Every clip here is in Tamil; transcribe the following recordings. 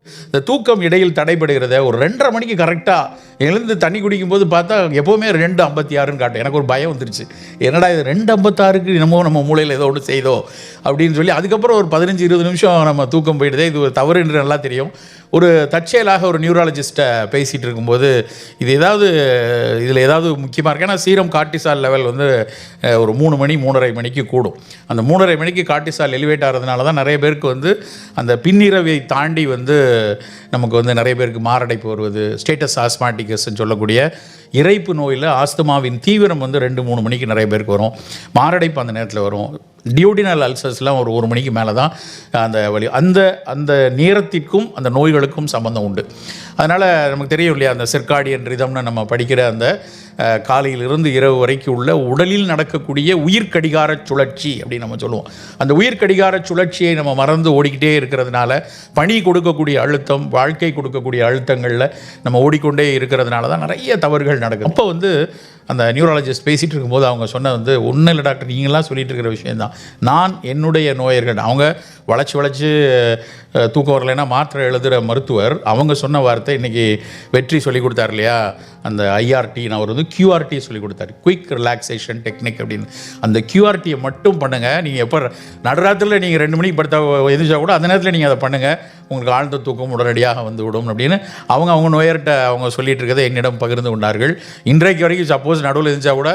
இந்த தூக்கம் இடையில் தடைபடுகிறத ஒரு 2:30 மணிக்கு கரெக்டாக எழுந்து தண்ணி குடிக்கும்போது பார்த்தா எப்போவுமே 2:56ன்னு காட்டும். எனக்கு ஒரு பயம் வந்துருச்சு, என்னடா இது 2:56க்கு என்னமோ நம்ம மூளையில் ஏதோ ஒன்று செய்தோ அப்படின்னு சொல்லி அதுக்கப்புறம் ஒரு 15-20 நிமிஷம் நம்ம தூக்கம் போயிடுதே. இது ஒரு தவறு என்று நல்லா தெரியும். ஒரு தற்செயலாக ஒரு நியூராலஜிஸ்ட்டை பேசிகிட்டு இருக்கும்போது இதில் ஏதாவது முக்கியமாக இருக்குது. ஏன்னா சீரம் கார்டிசால் லெவல் வந்து ஒரு 3 மணி 3:30 மணிக்கு கூடும். அந்த 3:30 மணிக்கு கார்டிசால் எலிவேட் ஆகிறதுனால தான் நிறைய பேருக்கு வந்து அந்த பின்னிரவை தாண்டி வந்து நமக்கு வந்து நிறைய பேருக்கு மாரடைப்பு வருவது, ஸ்டேட்டஸ் ஆஸ்மாட்டிகஸ்ன்னு சொல்லக்கூடிய இறைப்பு நோயில் ஆஸ்துமாவின் தீவிரம் வந்து 2-3 மணிக்கு நிறைய பேருக்கு வரும். மாரடைப்பு அந்த நேரத்தில் வரும். டியூடினல் அல்சர்ஸ்லாம் ஒரு 1 மணிக்கு மேலே தான் அந்த வலி. அந்த நேரத்திற்கும் அந்த நோய்களுக்கும் சம்பந்தம் உண்டு. அதனால் நமக்கு தெரியும் இல்லையா, அந்த சிர்காடியன் ரிதம்னு நம்ம படிக்கிற அந்த காலையிலிருந்து இரவு வரைக்கும் உள்ள உடலில் நடக்கக்கூடிய உயிர்கடிகார சுழற்சி அப்படின்னு நம்ம சொல்லுவோம். அந்த உயிர்கடிகார சுழற்சியை நம்ம மறந்து ஓடிக்கிட்டே இருக்கிறதுனால, பணி கொடுக்கக்கூடிய அழுத்தம், வாழ்க்கை கொடுக்கக்கூடிய அழுத்தங்களில் நம்ம ஓடிக்கொண்டே இருக்கிறதுனால தான் நிறைய தவறுகள் நடக்குது. அப்போ வந்து அந்த நியூராலஜிஸ்ட் பேசிகிட்டு இருக்கும்போது அவங்க சொன்னது வந்து, ஒன்றும் இல்லை டாக்டர், நீங்களாம் சொல்லிகிட்டு இருக்கிற விஷயந்தான். நான் என்னுடைய நோயர்கள், அவங்க வளைச்சி தூக்கம் வரலைன்னா மாத்திரை எழுதுகிற மருத்துவர், அவங்க சொன்ன வார்த்தை இன்றைக்கி வெற்றி சொல்லிக் கொடுத்தார் இல்லையா, அந்த ஐஆர்டி, நான் அவர் வந்து கியூஆர்டி சொல்லிக் கொடுத்தாரு, குயிக் ரிலாக்ஸேஷன் டெக்னிக் அப்படின்னு. அந்த கியூஆர்டியை மட்டும் பண்ணுங்கள். நீங்கள் எப்போ நடுராத்திரில் நீங்கள் 2 மணிக்கு படுத்தா எதிர்த்தா கூட அந்த நேரத்தில் நீங்கள் அதை பண்ணுங்கள், உங்களுக்கு ஆழ்ந்த தூக்கம் உடனடியாக வந்து விடும் அப்படின்னு அவங்க நோயர்கிட்ட அவங்க சொல்லிகிட்டு இருக்கிறத என்னிடம் பகிர்ந்து கொண்டார்கள். இன்றைக்கு வரைக்கும் சப்போஸ் நடுவில் இருந்துச்சா கூட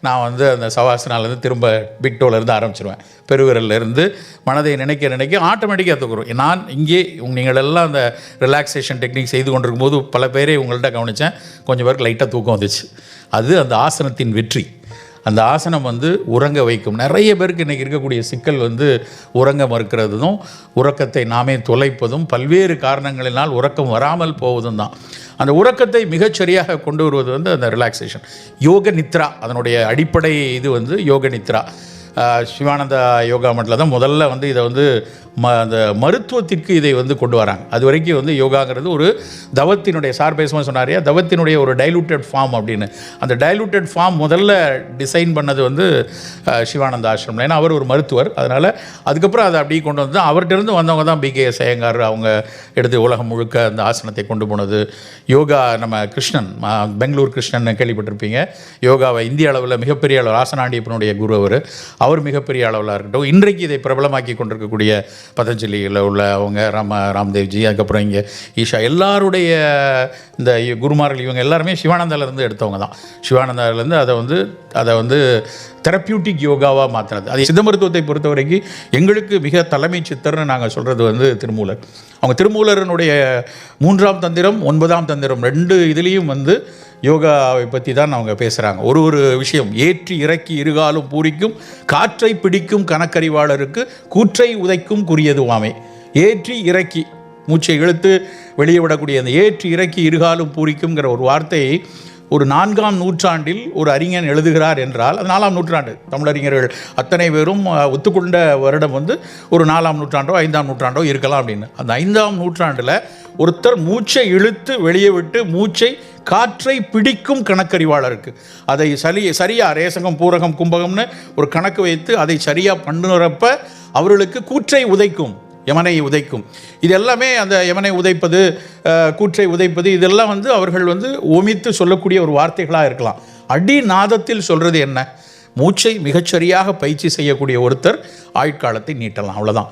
நான் வந்து அந்த சவாசனாலேருந்து திரும்ப பிக்டோலேருந்து ஆரம்பிச்சிருவேன். பெருவிரல்லேருந்து மனதை நினைக்க ஆட்டோமேட்டிக்காக தூக்குறோம். நான் இங்கே நீங்கள் எல்லாம் அந்த ரிலாக்ஸேஷன் டெக்னிக் செய்து கொண்டிருக்கும் போது பல பேரை உங்கள்கிட்ட கவனித்தேன், கொஞ்சம் பேருக்கு லைட்டாக தூக்கம் வந்துச்சு. அது அந்த ஆசனத்தின் வெற்றி. அந்த ஆசனம் வந்து உறங்க வைக்கும். நிறைய பேருக்கு இன்றைக்கி இருக்கக்கூடிய சிக்கல் வந்து உறங்க மறுக்கிறதும், உறக்கத்தை நாமே தொலைப்பதும், பல்வேறு காரணங்களினால் உறக்கம் வராமல் போவதும் தான். அந்த உறக்கத்தை மிகச்சரியாக கொண்டு வருவது வந்து அந்த ரிலாக்ஸேஷன், யோக நித்ரா. அதனுடைய அடிப்படை இது வந்து யோக நித்ரா. சிவானந்தா யோகா மட்டில் தான் முதல்ல வந்து இதை வந்து அந்த மருத்துவத்திற்கு இதை வந்து கொண்டு வராங்க. அது வரைக்கும் வந்து யோகாங்கிறது ஒரு தவத்தினுடைய பேசும்போது சொன்னாரியா, தவத்தினுடைய ஒரு டைலூட்டட் ஃபார்ம் அப்படின்னு. அந்த டைலூட்டட் ஃபார்ம் முதல்ல டிசைன் பண்ணது வந்து சிவானந்தா ஆசிரமில். ஏன்னா அவர் ஒரு மருத்துவர், அதனால் அதுக்கப்புறம் அதை அப்படியே கொண்டு வந்து அவர்கிட்டருந்து வந்தவங்க தான் BKS ஐயங்கார். அவங்க எடுத்து உலகம் முழுக்க அந்த ஆசனத்தை கொண்டு போனது. யோகா நம்ம கிருஷ்ணன், பெங்களூர் கிருஷ்ணன் கேள்விப்பட்டிருப்பீங்க. யோகாவை இந்திய அளவில் மிகப்பெரிய அளவில் ஆசனாண்டியப்பனுடைய குரு அவர் மிகப்பெரிய அளவில் இருக்கட்டும். இன்றைக்கு இதை பிரபலமாக்கி கொண்டிருக்கக்கூடிய பதஞ்சலியில் உள்ள அவங்க ராம்தேவ்ஜி, அதுக்கப்புறம் இங்கே ஈஷா, எல்லாருடைய இந்த குருமார்கள் இவங்க எல்லாருமே சிவானந்தாவிலேருந்து எடுத்தவங்க தான். சிவானந்தாவிலேருந்து அதை வந்து தெரப்பியூட்டிக் யோகாவாக மாற்றினது. அது சித்த மருத்துவத்தை பொறுத்த வரைக்கும் எங்களுக்கு மிக தலைமை சித்தர்னு நாங்கள் சொல்கிறது வந்து திருமூலர். அவங்க திருமூலரனுடைய 3ஆம் தந்திரம் 9ஆம் தந்திரம் 2 இதுலேயும் வந்து யோகாவை பற்றி தான் அவங்க பேசுகிறாங்க. ஒரு விஷயம், ஏற்றி இறக்கி இருகாலும் பூரிக்கும் காற்றை பிடிக்கும் கணக்கறிவாளருக்கு கூற்றை உதைக்கும் குறியதுவாமே. ஏற்றி இறக்கி மூச்சை இழுத்து வெளியே விடக்கூடிய அந்த ஏற்றி இறக்கி இருகாலும் பூரிக்குங்கிற ஒரு வார்த்தையை ஒரு 4ஆம் நூற்றாண்டில் ஒரு அறிஞன் எழுதுகிறார் என்றால், அது 4ஆம் நூற்றாண்டு. தமிழறிஞர்கள் அத்தனை பேரும் ஒத்துக்கொண்ட வருடம் வந்து ஒரு 4ஆம் நூற்றாண்டோ 5ஆம் நூற்றாண்டோ இருக்கலாம் அப்படின்னு. அந்த 5ஆம் நூற்றாண்டில் ஒருத்தர் மூச்சை இழுத்து வெளியே விட்டு மூச்சை காற்றை பிடிக்கும் கணக்கறிவாளருக்கு அதை சரியாக ரேசகம் பூரகம் கும்பகம்னு ஒரு கணக்கு வைத்து அதை சரியாக பண்ணுறப்ப அவர்களுக்கு கூற்றை உதைக்கும், யமனை உதைக்கும். இது எல்லாமே அந்த யமனை உதைப்பது, கூற்றை உதைப்பது, இதெல்லாம் வந்து அவர்கள் வந்து ஒமித்து சொல்லக்கூடிய ஒரு வார்த்தைகளாக இருக்கலாம். அடிநாதத்தில் சொல்கிறது என்ன? மூச்சை மிகச்சரியாக பயிற்சி செய்யக்கூடிய ஒருத்தர் ஆயுட்காலத்தை நீட்டலாம், அவ்வளோதான்.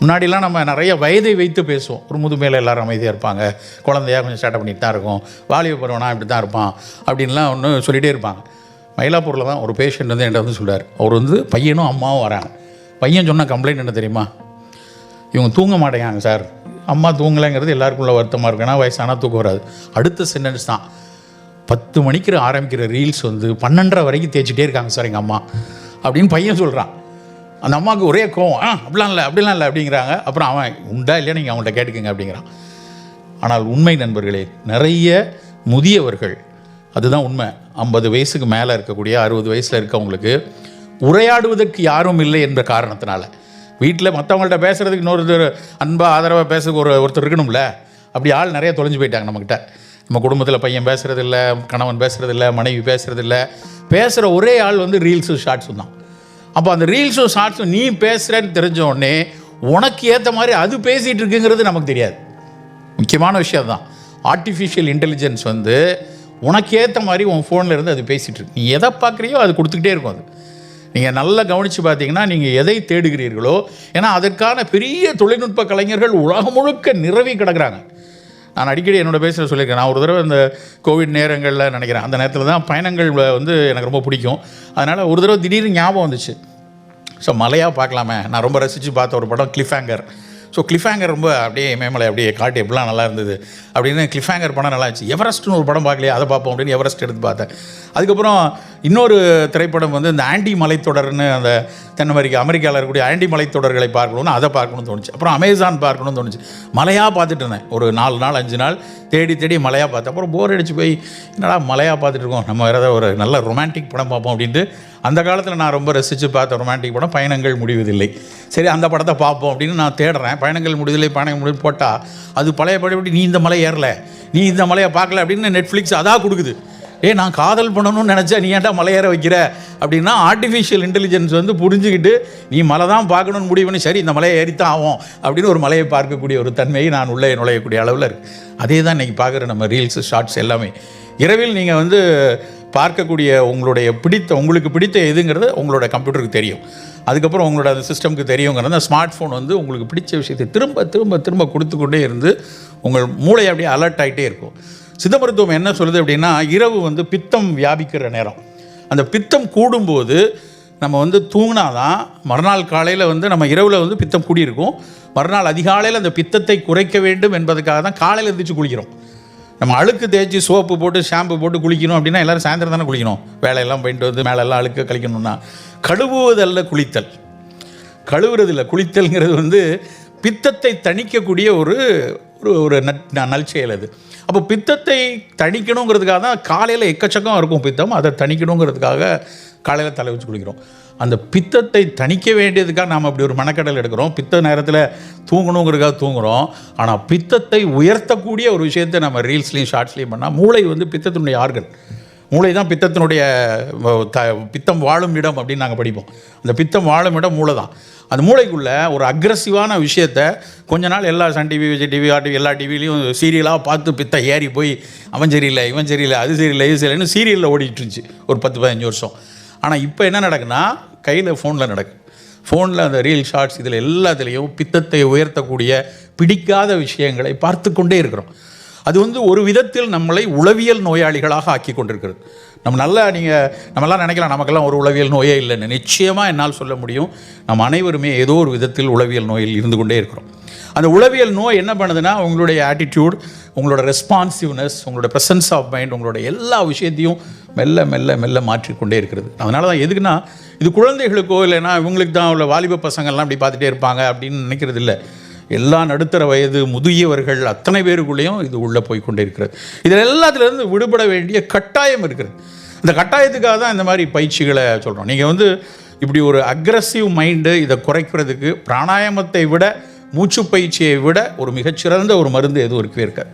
முன்னாடிலாம் நம்ம நிறைய வயதை வைத்து பேசுவோம். ஒரு முதுமையில் எல்லோரும் அமைதியாக இருப்பாங்க, குழந்தையாக கொஞ்சம் ஸ்டார்ட் பண்ணிட்டு தான் இருக்கும், வாலிப பருவனா இப்படி தான் இருப்பான் அப்படின்லாம் ஒன்று சொல்லிகிட்டே இருப்பாங்க. மயிலாப்பூரில் தான் ஒரு பேஷண்ட் வந்து என்கிட்ட வந்து சொல்கிறார். அவர் வந்து பையனும் அம்மாவும் வராங்க. பையன் சொன்ன கம்ப்ளைண்ட் என்ன தெரியுமா? இவங்க தூங்க மாட்டேங்காங்க சார். அம்மா தூங்கலைங்கிறது எல்லாருக்குள்ள வருத்தமாக இருக்கு, ஏன்னா வயசானால் தூக்கம் வராது. அடுத்த சென்டென்ஸ் தான், 10 மணிக்கு ஆரம்பிக்கிற ரீல்ஸ் வந்து 12:30 வரைக்கும் தேய்ச்சிட்டே இருக்காங்க சார் எங்கள் அம்மா அப்படின்னு பையன் சொல்கிறான். அந்த அம்மாவுக்கு ஒரே கோவம், அப்படிலாம் இல்லை அப்படிங்கிறாங்க. அப்புறம் அவன் உண்டா இல்லையா நீங்கள் அவங்கள்ட்ட கேட்டுக்கங்க அப்படிங்கிறான். ஆனால் உண்மை நண்பர்களே, நிறைய முதியவர்கள், அதுதான் உண்மை, 50 வயசுக்கு மேலே இருக்கக்கூடிய 60 வயசில் இருக்கவங்களுக்கு உரையாடுவதற்கு யாரும் இல்லை என்ற காரணத்தினால, வீட்டில் மற்றவங்கள்ட்ட பேசுகிறதுக்கு இன்னொருத்தர் அன்பாக ஆதரவாக பேசுறதுக்கு ஒருத்தர் இருக்கணும்ல, அப்படி ஆள் நிறைய தொலைஞ்சு போயிட்டாங்க நம்மக்கிட்ட. நம்ம குடும்பத்தில் பையன் பேசுகிறதில்ல, கணவன் பேசுகிறதில்ல, மனைவி பேசுகிறதில்ல, பேசுகிற ஒரே ஆள் வந்து ரீல்ஸும் ஷார்ட்ஸும் தான். அப்போ அந்த ரீல்ஸும் ஷார்ட்ஸும் நீ பேசுகிறேன்னு தெரிஞ்ச உடனே உனக்கு ஏற்ற மாதிரி அது பேசிகிட்டு இருக்குங்கிறது நமக்கு தெரியாது. முக்கியமான விஷயம் தான். ஆர்டிஃபிஷியல் இன்டெலிஜென்ஸ் வந்து உனக்கேற்ற மாதிரி உன் ஃபோனில் இருந்து அது பேசிகிட்டு இருக்கு. நீ எதை பார்க்குறியோ அது கொடுத்துக்கிட்டே இருக்கும். அது நீங்கள் நல்லா கவனித்து பார்த்தீங்கன்னா நீங்கள் எதை தேடுகிறீர்களோ, ஏன்னா அதற்கான பெரிய தொழில்நுட்ப கலைஞர்கள் உலகம் முழுக்க நிரவி கிடக்கிறாங்க. நான் அடிக்கடி என்னோடய பேசுகிற சொல்லியிருக்கேன். நான் ஒரு தடவை இந்த கோவிட் நேரங்களில் நினைக்கிறேன், அந்த நேரத்தில் தான் பயணங்கள் வந்து எனக்கு ரொம்ப பிடிக்கும். அதனால் ஒரு தடவை திடீர்னு ஞாபகம் வந்துச்சு, ஸோ மலையாக பார்க்கலாமே. நான் ரொம்ப ரசித்து பார்த்த ஒரு படம் Cliff hanger. So Cliff hanger ரொம்ப அப்படியே மேமலை அப்படியே காட்டு எப்படிலாம் நல்லா இருந்தது அப்படின்னு கிளிஃப் ஹேங்கர் படம் நல்லா இருந்துச்சு. எவரெஸ்ட்னு ஒரு படம் பார்க்கலையே, அதை பார்ப்போம் அப்படின்னு எவரெஸ்ட் எடுத்து பார்த்தேன். அதுக்கப்புறம் இன்னொரு திரைப்படம் வந்து இந்த ஆண்டி மலைத்தொடர்னு, அந்த தென் அமெரிக்காவில் இருக்கக்கூடிய ஆண்டி மலைத்தொடர்களை பார்க்கணுன்னு, அதை பார்க்கணும்னு தோணுச்சு. அப்புறம் அமேசான் பார்க்கணும்னு தோணுச்சு. மலையாக பார்த்துட்டு இருந்தேன் ஒரு 4 நாள் 5 நாள் தேடி மலையாக பார்த்தேன். அப்புறம் போர் அடிச்சு போய் என்னடா மலையாக பார்த்துட்டு இருக்கோம், நம்ம வேறு ஏதாவது ஒரு நல்ல ரொமான்டிக் படம் பார்ப்போம் அப்படின்ட்டு அந்த காலத்தில் நான் ரொம்ப ரசித்து பார்த்த ரொமான்டிக் படம் பயணங்கள் முடிவதில்லை. சரி, அந்த படத்தை பார்ப்போம் அப்படின்னு நான் தேடுறேன். பயணங்கள் முடிவு போட்டால் அது பழைய படி நீ இந்த மலை ஏறல, நீ இந்த மலையை பார்க்கல அப்படின்னு நெட்ஃப்ளிக்ஸ் அதான் கொடுக்குது. நான் காதல் பண்ணணும்னு நினச்சா நீ ஏன்டா மலை ஏற வைக்கிற அப்படின்னா, ஆர்டிஃபிஷியல் இன்டெலிஜென்ஸ் வந்து புரிஞ்சுக்கிட்டு நீ மலை தான் பார்க்கணுன்னு முடிவு பண்ணி, சரி இந்த மலையை ஏறித்தான் ஆகும் அப்படின்னு ஒரு மலையை பார்க்கக்கூடிய ஒரு தன்மையை நான் உள்ளே நுழையக்கூடிய அளவில் இருக்குது. அதே தான் இன்றைக்கி பார்க்குற நம்ம ரீல்ஸு ஷார்ட்ஸ் எல்லாமே. இரவில் நீங்கள் வந்து பார்க்கக்கூடிய உங்களுக்கு பிடித்த எதுங்கிறது உங்களோட கம்ப்யூட்டருக்கு தெரியும். அதுக்கப்புறம் உங்களோட அந்த சிஸ்டமுக்கு தெரியுங்கிறது. அந்த ஸ்மார்ட் ஃபோன் வந்து உங்களுக்கு பிடிச்ச விஷயத்தை திரும்ப கொடுத்துக்கொண்டே இருந்து உங்கள் மூளை அப்படியே அலர்ட் ஆகிட்டே இருக்கும். சித்த மருத்துவம் என்ன சொல்லுது அப்படின்னா, இரவு வந்து பித்தம் வியாபிக்கிற நேரம். அந்த பித்தம் கூடும்போது நம்ம வந்து தூங்கினாதான் மறுநாள் காலையில் வந்து நம்ம இரவில் வந்து பித்தம் கூடியிருக்கும். மறுநாள் அதிகாலையில் அந்த பித்தத்தை குறைக்க வேண்டும் என்பதுக்காக தான் காலையில் எழுந்திரிச்சு குளிக்கிறோம். நம்ம அழுக்கு தேய்ச்சி சோப்பு போட்டு ஷாம்பு போட்டு குளிக்கணும் அப்படின்னா எல்லோரும் சாயந்தரம் தானே குளிக்கணும். வேலையெல்லாம் போயிட்டு வந்து மேலெல்லாம் அழுக்க கழிக்கணும்னா, கழுவுவதல்ல குளித்தல். கழுவுறதில்ல, குளித்தல்ங்கிறது வந்து பித்தத்தை தணிக்கக்கூடிய ஒரு ஒரு நல்செயல் அது. அப்போ பித்தத்தை தணிக்கணுங்கிறதுக்காக தான் காலையில் எக்கச்சக்கம் இருக்கும் பித்தம், அதை தணிக்கணுங்கிறதுக்காக காலையில் தலை வச்சு குளிக்கிறோம். அந்த பித்தத்தை தணிக்க வேண்டியதுக்காக நாம் அப்படி ஒரு மனக்கடல் எடுக்கிறோம். பித்த நேரத்தில் தூங்கணுங்கிறதுக்காக தூங்குகிறோம். ஆனால் பித்தத்தை உயர்த்தக்கூடிய ஒரு விஷயத்தை நம்ம ரீல்ஸ்லேயும் ஷார்ட்ஸ்லேயும் பண்ணால், மூளை வந்து பித்தத்தினுடைய ஆர்கன். மூளை தான் பித்தத்தினுடைய பித்தம் வாழும் இடம் அப்படின்னு நாங்கள் படிப்போம். அந்த பித்தம் வாழும் இடம் மூளை தான். அந்த மூளைக்குள்ளே ஒரு அக்ரெசிவான விஷயத்தை கொஞ்ச நாள் எல்லா சன் டிவி, விஜய் டிவி, ஆர்டிவி எல்லா டிவிலையும் சீரியலாக பார்த்து பித்தம் ஏறி போய் அவன் சரியில்லை, இவன் சரியில்லை, அது சரியில்லை, இது சரியில்லைன்னு சீரியலில் ஓடிட்டு இருந்துச்சு ஒரு 10-15 வருஷம். ஆனால் இப்போ என்ன நடக்குன்னா, கையில் ஃபோனில் நடக்கு. ஃபோனில் அந்த ரீல் ஷார்ட்ஸ் இதில் எல்லாத்துலேயும் பித்தத்தை உயர்த்தக்கூடிய பிடிக்காத விஷயங்களை பார்த்து கொண்டே இருக்கிறோம். அது வந்து ஒரு விதத்தில் நம்மளை உளவியல் நோயாளிகளாக ஆக்கி கொண்டிருக்கிறது. நம்மெல்லாம் நினைக்கலாம் நமக்கெல்லாம் ஒரு உளவியல் நோயே இல்லைன்னு. நிச்சயமாக என்னால் சொல்ல முடியும், நம்ம அனைவருமே ஏதோ ஒரு விதத்தில் உளவியல் நோயில் இருந்து கொண்டே இருக்கிறோம். அந்த உளவியல் நோய் என்ன பண்ணுதுன்னா, உங்களுடைய ஆட்டிடியூட், உங்களோட ரெஸ்பான்சிவ்னஸ், உங்களோட ப்ரெசன்ஸ் ஆஃப் மைண்ட், உங்களோட எல்லா விஷயத்தையும் மெல்ல மெல்ல மெல்ல மாற்றிக்கொண்டே இருக்கிறது. அதனால தான் எதுக்குன்னா, இது குழந்தைகளுக்கோ இல்லைன்னா இவங்களுக்கு தான் உள்ள வாலிப பசங்கள்லாம் இப்படி பார்த்துட்டே இருப்பாங்க அப்படின்னு நினைக்கிறது இல்லை. எல்லா நடுத்தர வயது முதியவர்கள் அத்தனை பேருக்குள்ளேயும் இது உள்ளே போய் கொண்டே இருக்கிறது. இதில் எல்லாத்துலேருந்து விடுபட வேண்டிய கட்டாயம் இருக்கிறது. இந்த கட்டாயத்துக்காக தான் இந்த மாதிரி பயிற்சிகளை சொல்கிறோம். நீங்கள் வந்து இப்படி ஒரு அக்ரெசிவ் மைண்டு இதை குறைக்கிறதுக்கு பிராணாயாமத்தை விட, மூச்சு பயிற்சியை விட ஒரு மிகச்சிறந்த ஒரு மருந்து எதுவும் இருக்கவே இருக்காது.